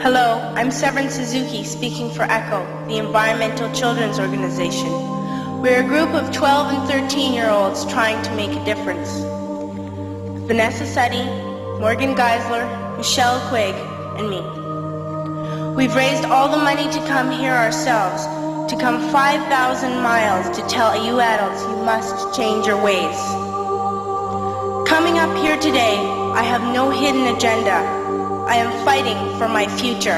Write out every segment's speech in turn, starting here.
Hello, I'm Severin Suzuki speaking for ECHO, the Environmental Children's Organization. We're a group of 12 and 13-year-olds trying to make a difference. Vanessa Suddy, Morgan Geisler, Michelle Quigg, and me. We've raised all the money to come here ourselves, to come 5,000 miles to tell you adults you must change your ways. Coming up here today, I have no hidden agenda. I am fighting for my future.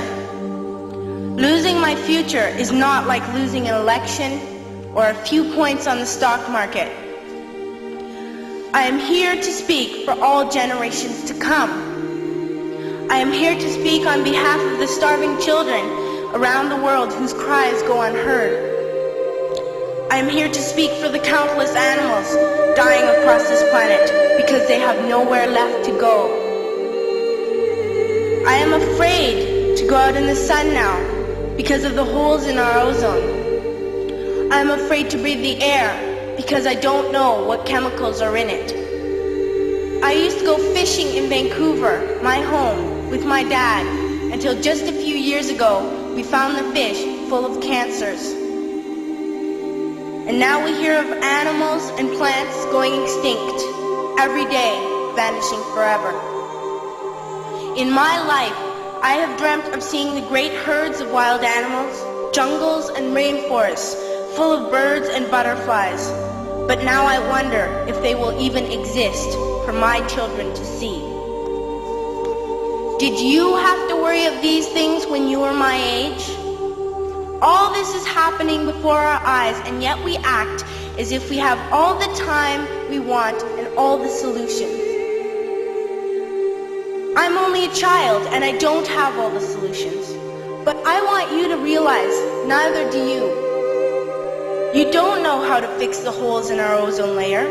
Losing my future is not like losing an election or a few points on the stock market. I am here to speak for all generations to come. I am here to speak on behalf of the starving children around the world whose cries go unheard. I am here to speak for the countless animals dying across this planet because they have nowhere left to go. I am afraid to go out in the sun now because of the holes in our ozone. I am afraid to breathe the air because I don't know what chemicals are in it. I used to go fishing in Vancouver, my home, with my dad, until just a few years ago we found the fish full of cancers. And now we hear of animals and plants going extinct, every day vanishing forever. In my life, I have dreamt of seeing the great herds of wild animals, jungles and rainforests full of birds and butterflies. But now I wonder if they will even exist for my children to see. Did you have to worry of these things when you were my age? All this is happening before our eyes, and yet we act as if we have all the time we want and all the solutions. I'm only a child and I don't have all the solutions. But I want you to realize, neither do you. You don't know how to fix the holes in our ozone layer.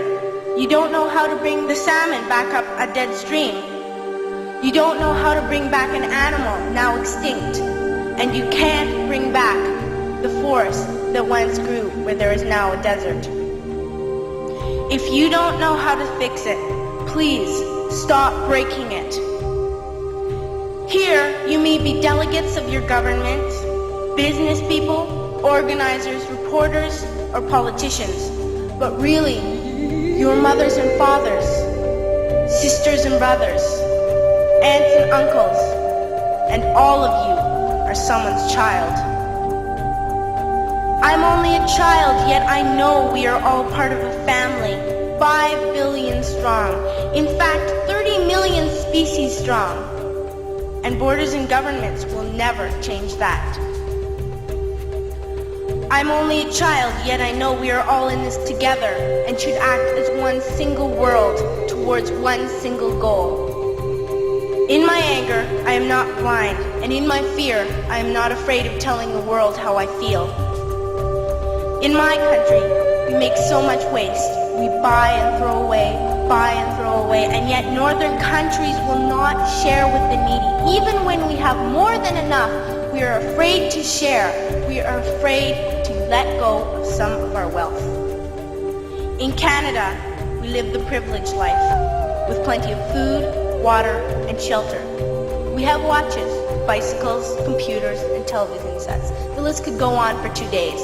You don't know how to bring the salmon back up a dead stream. You don't know how to bring back an animal now extinct. And you can't bring back the forest that once grew where there is now a desert. If you don't know how to fix it, please stop breaking it. Here, you may be delegates of your government, business people, organizers, reporters, or politicians, but really, your mothers and fathers, sisters and brothers, aunts and uncles, and all of you are someone's child. I'm only a child, yet I know we are all part of a family, 5 billion strong, in fact 30 million species strong. And borders and governments will never change that. I'm only a child, yet I know we are all in this together and should act as one single world towards one single goal. In my anger, I am not blind, and in my fear, I am not afraid of telling the world how I feel. In my country, we make so much waste. We buy and throw away, and yet northern countries will not share with the needy. Even when we have more than enough, we are afraid to share. We are afraid to let go of some of our wealth. In Canada, we live the privileged life, with plenty of food, water, and shelter. We have watches, bicycles, computers, and television sets. The list could go on for 2 days.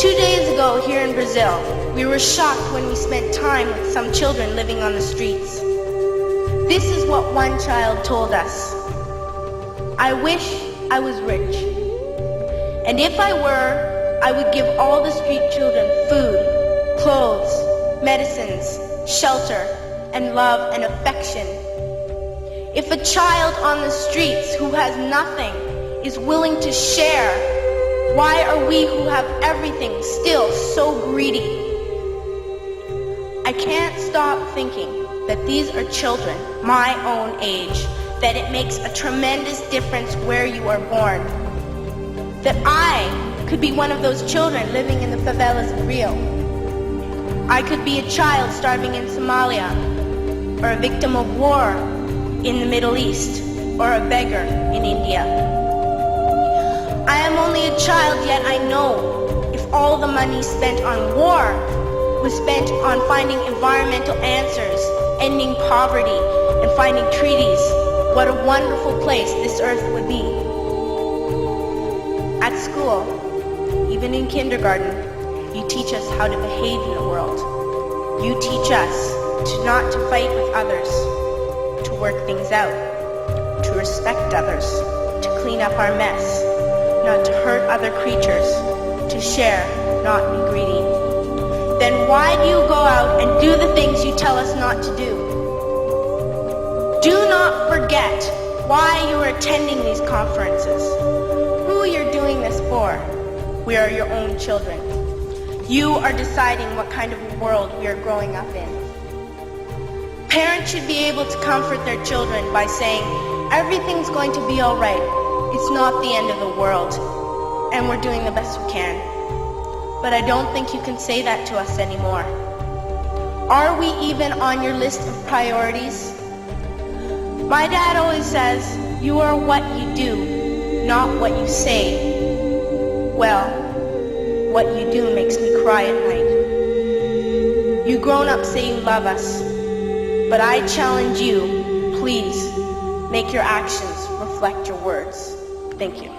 2 days ago, here in Brazil, we were shocked when we spent time with some children living on the streets. This is what one child told us. I wish I was rich. And if I were, I would give all the street children food, clothes, medicines, shelter, and love and affection. If a child on the streets who has nothing is willing to share, why are we who have everything still so greedy? I can't stop thinking that these are children my own age, that it makes a tremendous difference where you are born. That I could be one of those children living in the favelas of Rio. I could be a child starving in Somalia, or a victim of war in the Middle East, or a beggar in India. I am only a child, yet I know if all the money spent on war was spent on finding environmental answers, ending poverty, and finding treaties, what a wonderful place this earth would be. At school, even in kindergarten, you teach us how to behave in the world. You teach us not to fight with others, to work things out, to respect others, to clean up our mess, not to hurt other creatures, to share, not be greedy. Then why do you go out and do the things you tell us not to do? Do not forget why you are attending these conferences, who you're doing this for. We are your own children. You are deciding what kind of world we are growing up in. Parents should be able to comfort their children by saying, everything's going to be all right. It's not the end of the world, and we're doing the best we can. But I don't think you can say that to us anymore. Are we even on your list of priorities? My dad always says, you are what you do, not what you say. Well, what you do makes me cry at night. You grown-ups say you love us, but I challenge you, please, make your actions reflect your words. Thank you.